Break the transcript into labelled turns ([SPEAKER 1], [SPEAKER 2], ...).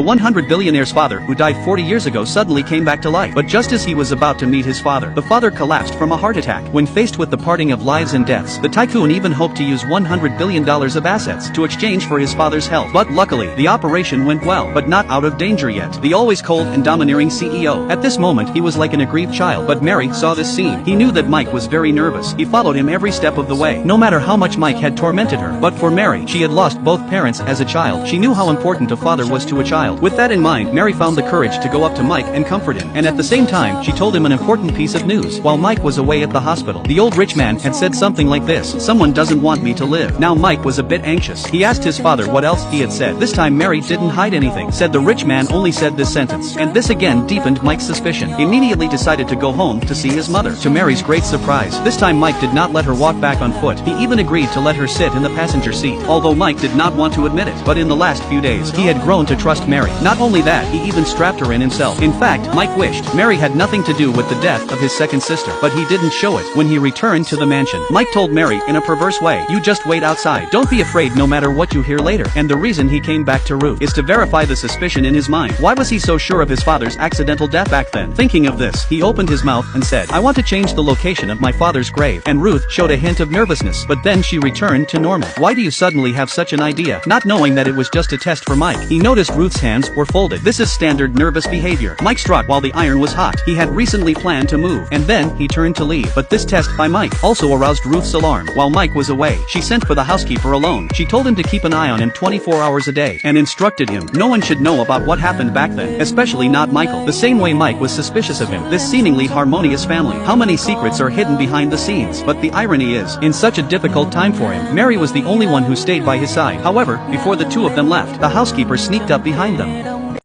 [SPEAKER 1] The 100 billionaire's father, who died 40 years ago, suddenly came back to life. But just as he was about to meet his father, the father collapsed from a heart attack. When faced with the parting of lives and deaths, the tycoon even hoped to use $100 billion of assets to exchange for his father's health. But luckily, the operation went well, but not out of danger yet. The always cold and domineering CEO. At this moment, he was like an aggrieved child. But Mary saw this scene. He knew that Mike was very nervous. He followed him every step of the way, no matter how much Mike had tormented her. But for Mary, she had lost both parents as a child. She knew how important a father was to a child. With that in mind, Mary found the courage to go up to Mike and comfort him. And at the same time, she told him an important piece of news. While Mike was away at the hospital, the old rich man had said something like this: "Someone doesn't want me to live." Now Mike was a bit anxious. He asked his father what else he had said. This time Mary didn't hide anything. Said the rich man only said this sentence. And this again deepened Mike's suspicion. He immediately decided to go home to see his mother. To Mary's great surprise, this time Mike did not let her walk back on foot. He even agreed to let her sit in the passenger seat, although Mike did not want to admit it. But in the last few days, he had grown to trust Mary. Not only that, he even strapped her in himself. In fact, Mike wished Mary had nothing to do with the death of his second sister, but he didn't show it. When he returned to the mansion, Mike told Mary in a perverse way, "You just wait outside. Don't be afraid no matter what you hear later." And the reason he came back to Ruth is to verify the suspicion in his mind. Why was he so sure of his father's accidental death back then? Thinking of this, he opened his mouth and said, "I want to change the location of my father's grave." And Ruth showed a hint of nervousness, but then she returned to normal. "Why do you suddenly have such an idea?" Not knowing that it was just a test for Mike, he noticed Ruth's hands were folded. This is standard nervous behavior. Mike struck while the iron was hot. He had recently planned to move, and then he turned to leave. But this test by Mike also aroused Ruth's alarm. While Mike was away, she sent for the housekeeper alone. She told him to keep an eye on him 24 hours a day, and instructed him no one should know about what happened back then, especially not Michael. The same way Mike was suspicious of him, this seemingly harmonious family. How many secrets are hidden behind the scenes? But the irony is, in such a difficult time for him, Mary was the only one who stayed by his side. However, before the two of them left, the housekeeper sneaked up behind them.